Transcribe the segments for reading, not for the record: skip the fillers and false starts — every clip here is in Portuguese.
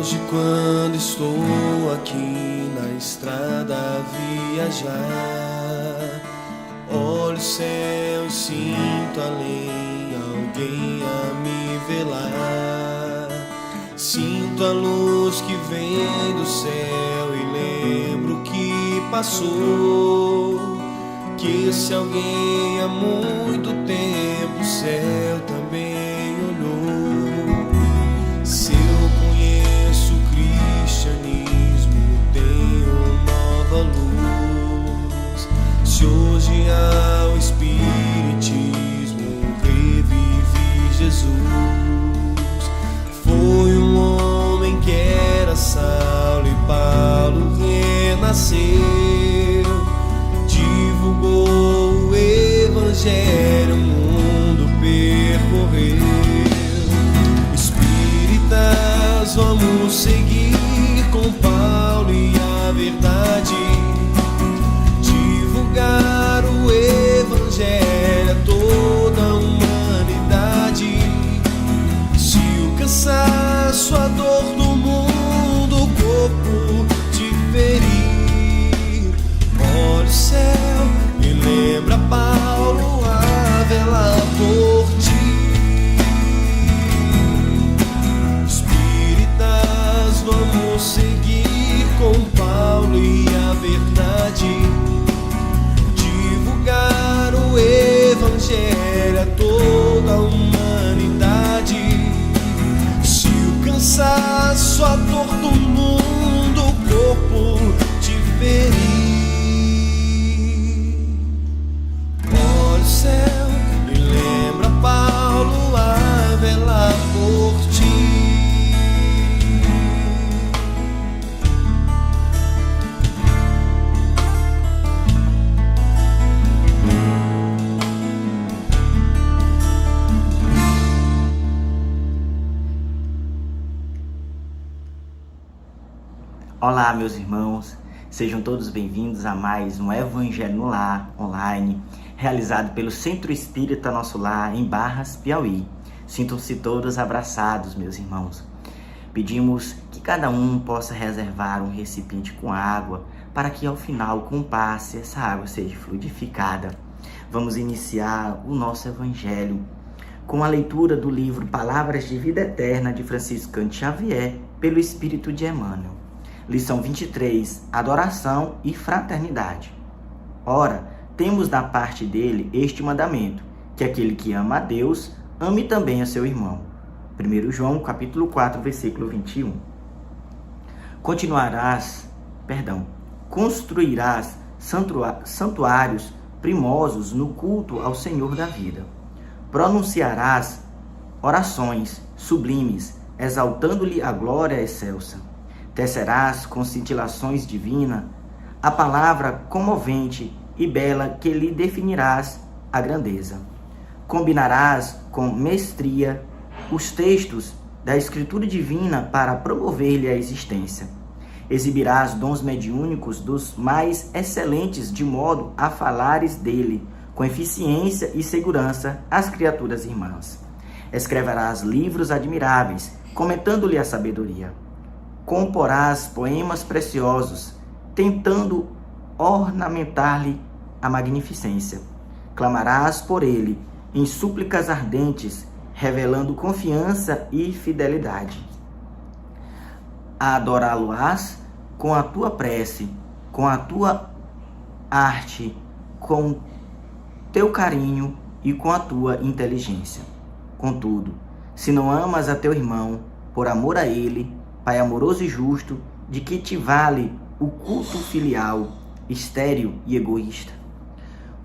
Hoje, quando estou aqui na estrada a viajar, olho o céu e sinto além alguém a me velar. Sinto a luz que vem do céu e lembro que passou, que esse alguém há muito tempo o céu também olhou. Se eu conheço o cristianismo, tenho nova luz. Se hoje há o espiritismo, revive Jesus. Foi um homem que era Saulo e Paulo renasceu, divulgou o evangelho, o mundo percorreu. Espíritas, vamos seguir com Paulo e a verdade, divulgar o evangelho a toda a humanidade. Se o cansaço, a dor do mundo, o corpo te ferir, olha o céu e lembra Paulo a velar por ti. Espíritas, vamos seguir com Paulo e a verdade, divulgar o evangelho a toda a humanidade. Se o cansaço, a dor do mundo, o corpo te ferir, olha o céu e lembra Paulo a velar por ti. Olá, meus irmãos, sejam todos bem-vindos a mais um Evangelho no Lar online, realizado pelo Centro Espírita Nosso Lar, em Barras, Piauí. Sintam-se todos abraçados, meus irmãos. Pedimos que cada um possa reservar um recipiente com água, para que ao final, com o passe, essa água seja fluidificada. Vamos iniciar o nosso Evangelho com a leitura do livro Palavras de Vida Eterna de Francisco Cândido Xavier, pelo Espírito de Emmanuel. Lição 23, Adoração e Fraternidade. Ora, temos da parte dele este mandamento, que aquele que ama a Deus, ame também a seu irmão. 1 João, capítulo 4, versículo 21. Construirás santuários primosos no culto ao Senhor da vida. Pronunciarás orações sublimes, exaltando-lhe a glória excelsa. Tecerás com cintilações divinas a palavra comovente e bela que lhe definirás a grandeza. Combinarás com mestria os textos da Escritura Divina para promover-lhe a existência. Exibirás dons mediúnicos dos mais excelentes, de modo a falares dele com eficiência e segurança às criaturas irmãs. Escreverás livros admiráveis, comentando-lhe a sabedoria. Comporás poemas preciosos, tentando ornamentar-lhe a magnificência. Clamarás por ele em súplicas ardentes, revelando confiança e fidelidade. Adorá-lo-ás com a tua prece, com a tua arte, com teu carinho e com a tua inteligência. Contudo, se não amas a teu irmão, por amor a ele, Pai amoroso e justo, de que te vale o culto filial, estéril e egoísta?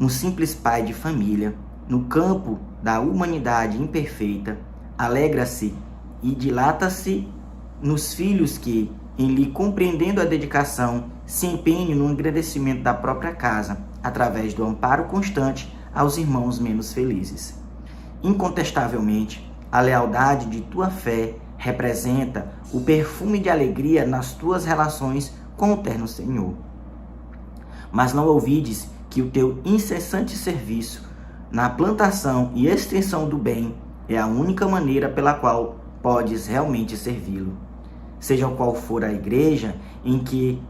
Um simples pai de família, no campo da humanidade imperfeita, alegra-se e dilata-se nos filhos que, em lhe compreendendo a dedicação, se empenham no engrandecimento da própria casa, através do amparo constante aos irmãos menos felizes. Incontestavelmente, a lealdade de tua fé representa o perfume de alegria nas tuas relações com o Eterno Senhor. Mas não ouvides que o teu incessante serviço na plantação e extensão do bem é a única maneira pela qual podes realmente servi-lo. seja qual for a igreja em que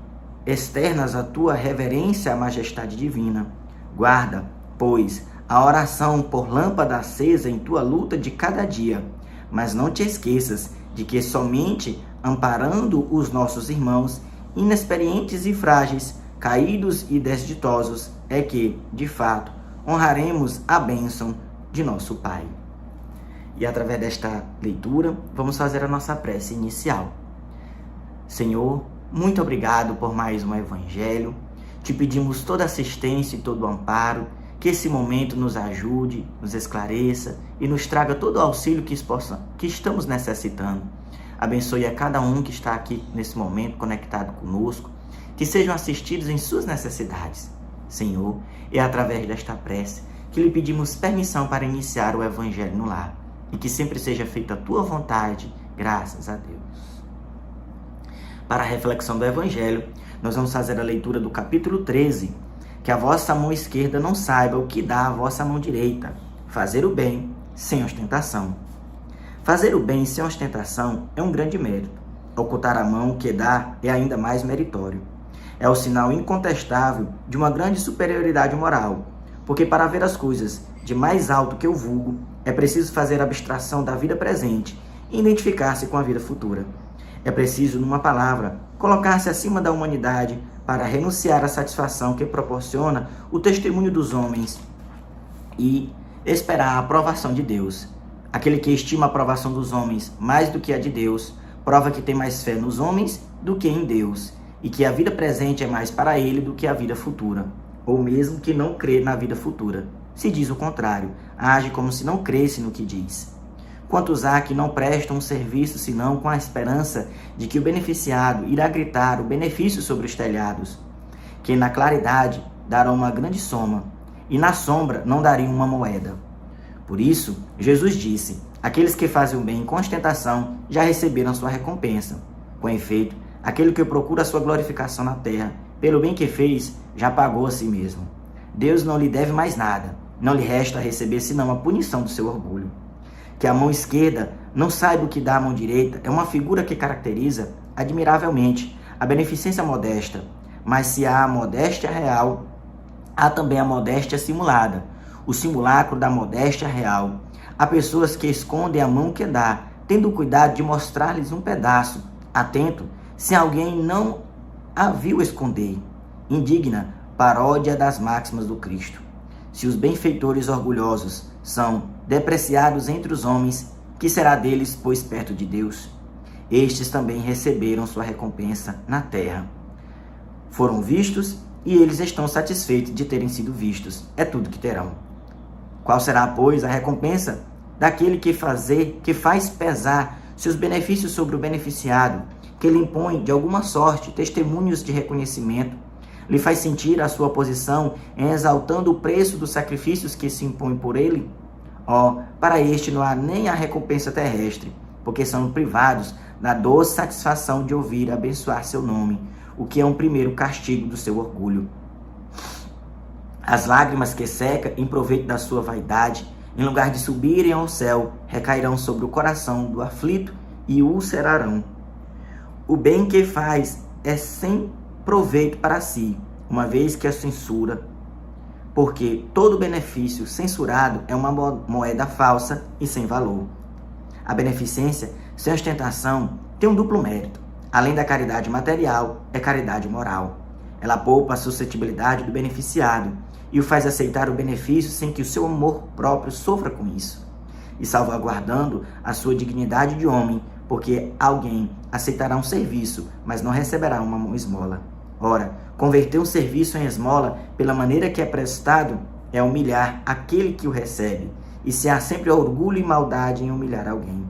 externas a tua reverência à majestade divina. Guarda, pois, a oração por lâmpada acesa em tua luta de cada dia, mas não te esqueças de que somente amparando os nossos irmãos, inexperientes e frágeis, caídos e desditosos, é que, de fato, honraremos a bênção de nosso Pai. E através desta leitura, vamos fazer a nossa prece inicial. Senhor, muito obrigado por mais um Evangelho. Te pedimos toda assistência e todo amparo, que esse momento nos ajude, nos esclareça e nos traga todo o auxílio que estamos necessitando. Abençoe a cada um que está aqui nesse momento conectado conosco, que sejam assistidos em suas necessidades. Senhor, é através desta prece que lhe pedimos permissão para iniciar o Evangelho no lar e que sempre seja feita a tua vontade, graças a Deus. Para a reflexão do Evangelho, nós vamos fazer a leitura do capítulo 13, que a vossa mão esquerda não saiba o que dá a vossa mão direita, fazer o bem sem ostentação. Fazer o bem sem ostentação é um grande mérito. Ocultar a mão que dá é ainda mais meritório. É o sinal incontestável de uma grande superioridade moral, porque para ver as coisas de mais alto que o vulgo, é preciso fazer abstração da vida presente e identificar-se com a vida futura. É preciso, numa palavra, colocar-se acima da humanidade para renunciar à satisfação que proporciona o testemunho dos homens e esperar a aprovação de Deus. Aquele que estima a aprovação dos homens mais do que a de Deus, prova que tem mais fé nos homens do que em Deus, e que a vida presente é mais para ele do que a vida futura, ou mesmo que não crê na vida futura. Se diz o contrário, age como se não cresce no que diz. Quantos há que não prestam um serviço senão com a esperança de que o beneficiado irá gritar o benefício sobre os telhados, que na claridade darão uma grande soma, e na sombra não dariam uma moeda. Por isso, Jesus disse, aqueles que fazem o bem com ostentação já receberam sua recompensa. Com efeito, aquele que procura a sua glorificação na terra, pelo bem que fez, já pagou a si mesmo. Deus não lhe deve mais nada, não lhe resta receber senão a punição do seu orgulho. Que a mão esquerda não saiba o que dá a mão direita é uma figura que caracteriza, admiravelmente, a beneficência modesta. Mas se há a modéstia real, há também a modéstia simulada, o simulacro da modéstia real. Há pessoas que escondem a mão que dá, tendo cuidado de mostrar-lhes um pedaço, atento se alguém não a viu esconder. Indigna paródia das máximas do Cristo. Se os benfeitores orgulhosos são depreciados entre os homens, que será deles, pois perto de Deus? Estes também receberam sua recompensa na terra. Foram vistos e eles estão satisfeitos de terem sido vistos. É tudo que terão. Qual será, pois, a recompensa daquele que faz pesar seus benefícios sobre o beneficiado, que lhe impõe, de alguma sorte, testemunhos de reconhecimento, lhe faz sentir a sua posição em exaltando o preço dos sacrifícios que se impõem por ele? Para este não há nem a recompensa terrestre, porque são privados da doce satisfação de ouvir abençoar seu nome, o que é um primeiro castigo do seu orgulho. As lágrimas que seca em proveito da sua vaidade, em lugar de subirem ao céu, recairão sobre o coração do aflito e o ulcerarão. O bem que faz é sem proveito para si, uma vez que a censura, porque todo benefício censurado é uma moeda falsa e sem valor. A beneficência sem ostentação tem um duplo mérito. Além da caridade material, é caridade moral. Ela poupa a suscetibilidade do beneficiado e o faz aceitar o benefício sem que o seu amor próprio sofra com isso, e salvaguardando a sua dignidade de homem, porque alguém aceitará um serviço, mas não receberá uma esmola. Ora, converter um serviço em esmola pela maneira que é prestado é humilhar aquele que o recebe, e se há sempre orgulho e maldade em humilhar alguém.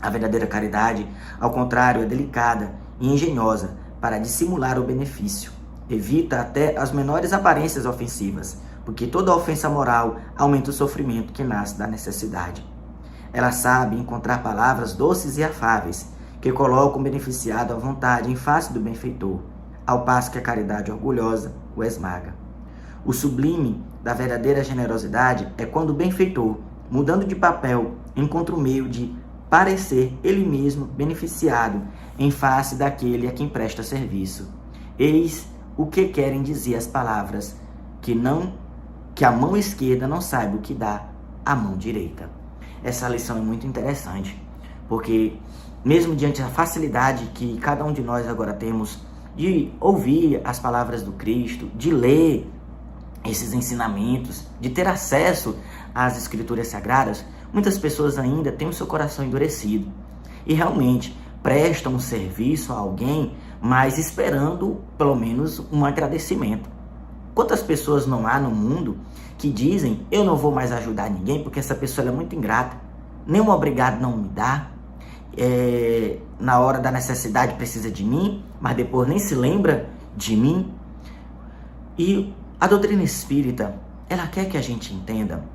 A verdadeira caridade, ao contrário, é delicada e engenhosa para dissimular o benefício. Evita até as menores aparências ofensivas, porque toda ofensa moral aumenta o sofrimento que nasce da necessidade. Ela sabe encontrar palavras doces e afáveis, que colocam o beneficiado à vontade em face do benfeitor, ao passo que a caridade orgulhosa o esmaga. O sublime da verdadeira generosidade é quando o benfeitor, mudando de papel, encontra o meio de parecer ele mesmo beneficiado em face daquele a quem presta serviço. Eis o que querem dizer as palavras, que a mão esquerda não saiba o que dá a mão direita. Essa lição é muito interessante, porque mesmo diante da facilidade que cada um de nós agora temos de ouvir as palavras do Cristo, de ler esses ensinamentos, de ter acesso às Escrituras Sagradas, muitas pessoas ainda têm o seu coração endurecido e realmente prestam um serviço a alguém, mas esperando pelo menos um agradecimento. Quantas pessoas não há no mundo que dizem: eu não vou mais ajudar ninguém porque essa pessoa é muito ingrata, nenhum obrigado não me dá, na hora da necessidade precisa de mim, mas depois nem se lembra de mim. E a doutrina espírita, ela quer que a gente entenda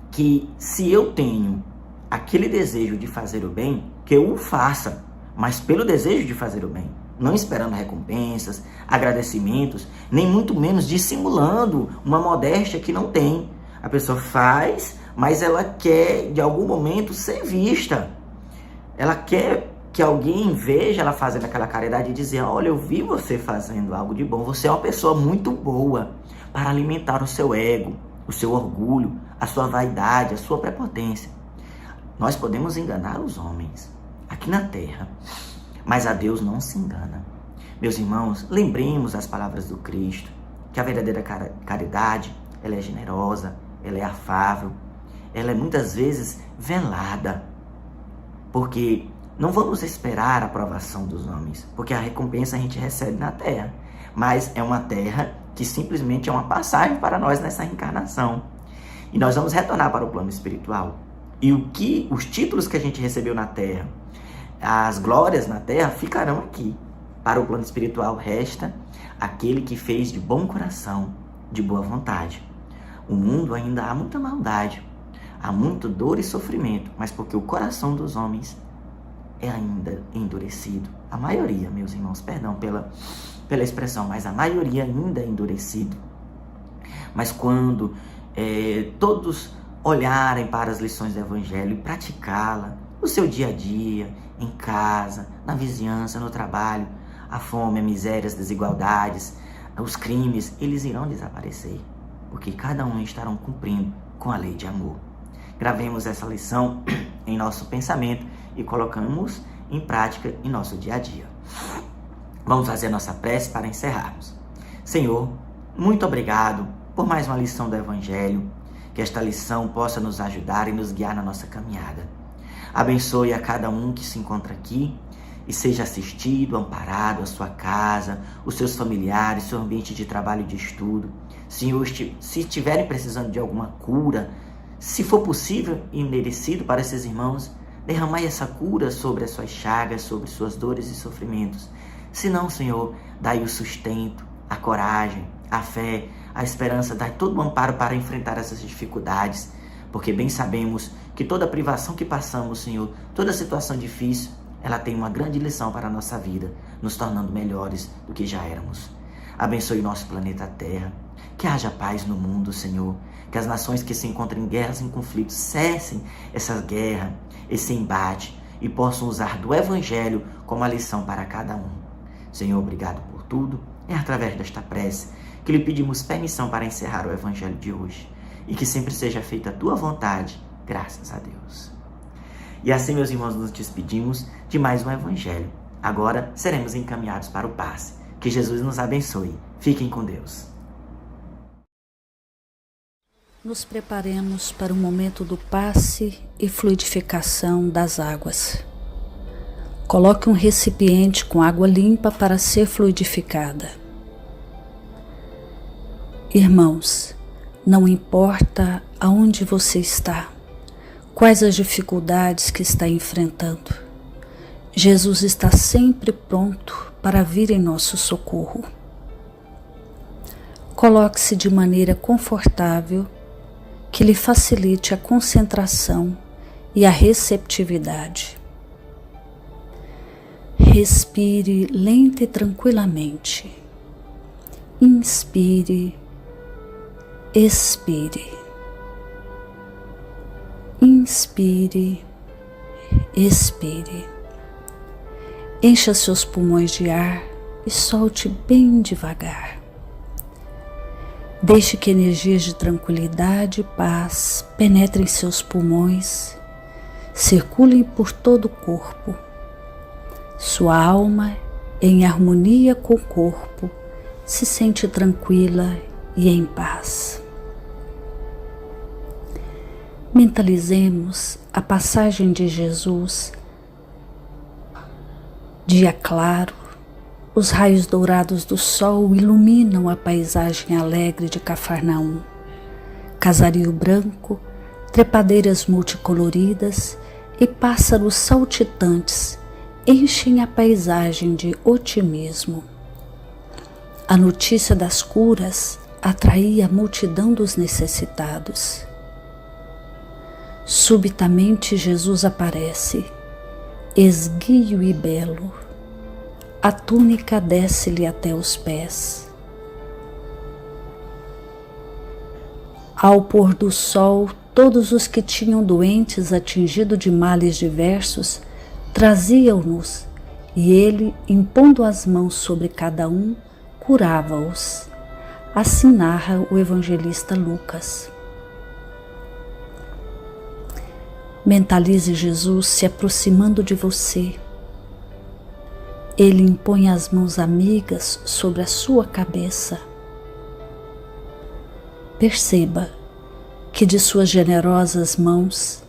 que se eu tenho aquele desejo de fazer o bem, que eu o faça, mas pelo desejo de fazer o bem, não esperando recompensas, agradecimentos, nem muito menos dissimulando uma modéstia que não tem. A pessoa faz, mas ela quer de algum momento ser vista. Ela quer que alguém veja ela fazendo aquela caridade e dizer: olha, eu vi você fazendo algo de bom, você é uma pessoa muito boa, para alimentar o seu ego, o seu orgulho, a sua vaidade, a sua prepotência. Nós podemos enganar os homens aqui na terra, mas a Deus não se engana. Meus irmãos, lembremos as palavras do Cristo, que a verdadeira caridade, ela é generosa, ela é afável, ela é muitas vezes velada, porque não vamos esperar a aprovação dos homens, porque a recompensa a gente recebe na terra, mas é uma terra que simplesmente é uma passagem para nós nessa reencarnação. E nós vamos retornar para o plano espiritual. E os títulos que a gente recebeu na terra, as glórias na terra, ficarão aqui. Para o plano espiritual resta aquele que fez de bom coração, de boa vontade. O mundo ainda há muita maldade, há muito dor e sofrimento, mas porque o coração dos homens é ainda endurecido. A maioria, meus irmãos, perdão pela expressão, mas a maioria ainda é endurecido. Mas quando todos olharem para as lições do Evangelho e praticá-la no seu dia a dia, em casa, na vizinhança, no trabalho, a fome, a miséria, as desigualdades, os crimes, eles irão desaparecer, porque cada um estarão cumprindo com a lei de amor. Gravemos essa lição em nosso pensamento e colocamos em prática em nosso dia a dia. Vamos fazer a nossa prece para encerrarmos. Senhor, muito obrigado por mais uma lição do Evangelho, que esta lição possa nos ajudar e nos guiar na nossa caminhada. Abençoe a cada um que se encontra aqui e seja assistido, amparado, a sua casa, os seus familiares, seu ambiente de trabalho e de estudo. Senhor, se estiverem precisando de alguma cura, se for possível e merecido para esses irmãos, derramai essa cura sobre as suas chagas, sobre suas dores e sofrimentos. Se não, Senhor, dai o sustento, a coragem, a fé, a esperança, dai todo o amparo para enfrentar essas dificuldades, porque bem sabemos que toda privação que passamos, Senhor, toda situação difícil, ela tem uma grande lição para a nossa vida, nos tornando melhores do que já éramos. Abençoe o nosso planeta Terra, que haja paz no mundo, Senhor, que as nações que se encontram em guerras e em conflitos cessem essa guerra, esse embate, e possam usar do Evangelho como a lição para cada um. Senhor, obrigado por tudo. É através desta prece que lhe pedimos permissão para encerrar o Evangelho de hoje, e que sempre seja feita a tua vontade, graças a Deus. E assim, meus irmãos, nos despedimos de mais um Evangelho. Agora seremos encaminhados para o passe. Que Jesus nos abençoe. Fiquem com Deus. Nos preparemos para o momento do passe e fluidificação das águas. Coloque um recipiente com água limpa para ser fluidificada. Irmãos, não importa aonde você está, quais as dificuldades que está enfrentando, Jesus está sempre pronto para vir em nosso socorro. Coloque-se de maneira confortável, que lhe facilite a concentração e a receptividade. Respire lenta e tranquilamente. Inspire, expire. Inspire, expire. Encha seus pulmões de ar e solte bem devagar. Deixe que energias de tranquilidade e paz penetrem seus pulmões, circulem por todo o corpo. Sua alma, em harmonia com o corpo, se sente tranquila e em paz. Mentalizemos a passagem de Jesus. Dia claro, os raios dourados do sol iluminam a paisagem alegre de Cafarnaum. Casario branco, trepadeiras multicoloridas e pássaros saltitantes enchem a paisagem de otimismo. A notícia das curas atraía a multidão dos necessitados. Subitamente Jesus aparece, esguio e belo. A túnica desce-lhe até os pés. Ao pôr do sol, todos os que tinham doentes atingidos de males diversos traziam-nos, e ele, impondo as mãos sobre cada um, curava-os. Assim narra o evangelista Lucas. Mentalize Jesus se aproximando de você. Ele impõe as mãos amigas sobre a sua cabeça. Perceba que de suas generosas mãos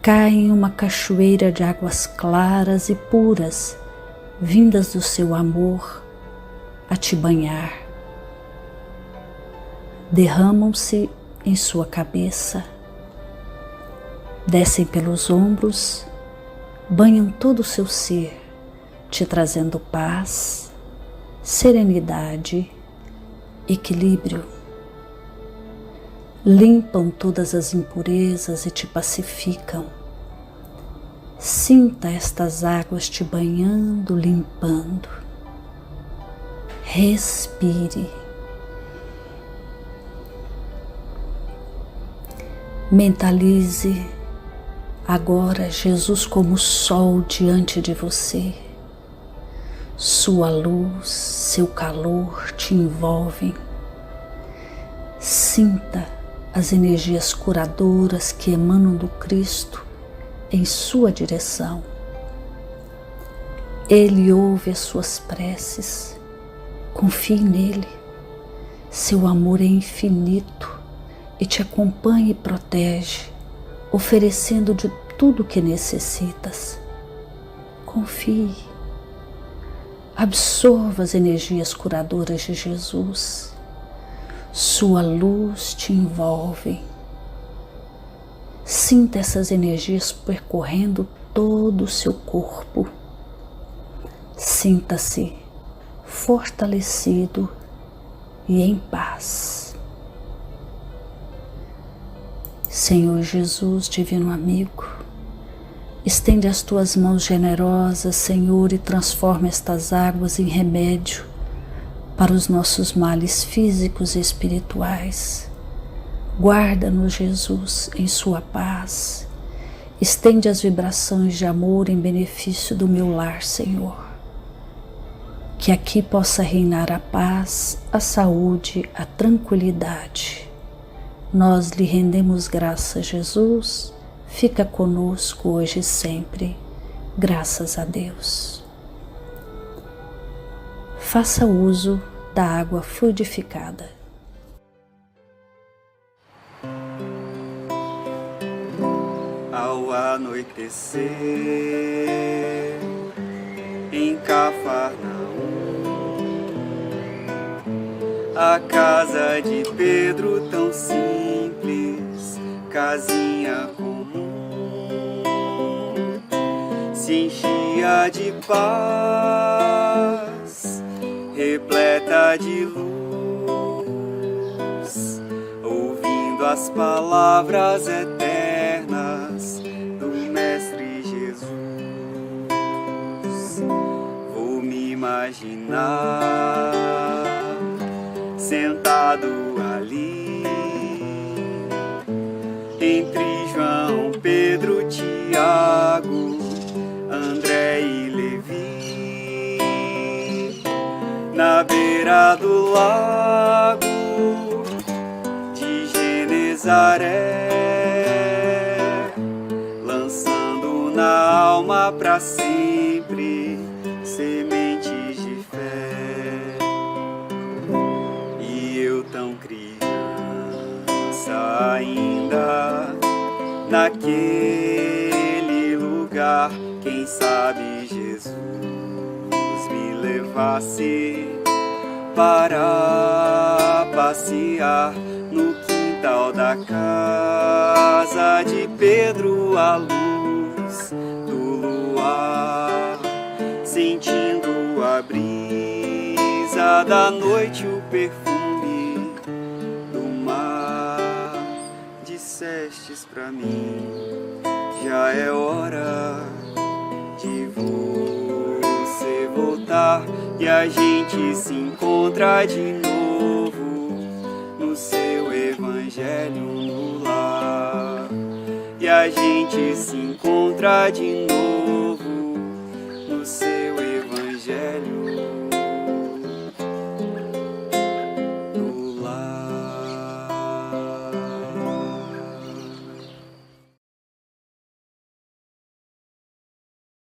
cai uma cachoeira de águas claras e puras, vindas do seu amor, a te banhar. Derramam-se em sua cabeça, descem pelos ombros, banham todo o seu ser, te trazendo paz, serenidade, equilíbrio. Limpam todas as impurezas e te pacificam. Sinta estas águas te banhando, limpando. Respire. Mentalize agora Jesus como sol diante de você. Sua luz, seu calor te envolvem. Sinta as energias curadoras que emanam do Cristo em sua direção. Ele ouve as suas preces. Confie nele. Seu amor é infinito e te acompanha e protege, oferecendo de tudo o que necessitas. Confie. Absorva as energias curadoras de Jesus. Sua luz te envolve. Sinta essas energias percorrendo todo o seu corpo. Sinta-se fortalecido e em paz. Senhor Jesus, divino amigo, estende as tuas mãos generosas, Senhor, e transforma estas águas em remédio para os nossos males físicos e espirituais. Guarda-nos, Jesus, em sua paz. Estende as vibrações de amor em benefício do meu lar, Senhor. Que aqui possa reinar a paz, a saúde, a tranquilidade. Nós lhe rendemos graças, Jesus. Fica conosco hoje e sempre. Graças a Deus. Faça uso da água fluidificada. Ao anoitecer, em Cafarnaum, a casa de Pedro tão simples, casinha comum, se enchia de paz, repleta de luz, ouvindo as palavras eternas do Mestre Jesus. Vou me imaginar sentado ali, entre João, Pedro, Tiago beira do lago de Genezaré, lançando na alma pra sempre sementes de fé. E eu tão criança ainda, naquele lugar, quem sabe Jesus me levasse para passear no quintal da casa de Pedro, à luz do luar, sentindo a brisa da noite, o perfume do mar. Dissestes pra mim, já é hora de você voltar, e a gente se encontra de novo no seu evangelho no lar. E a gente se encontra de novo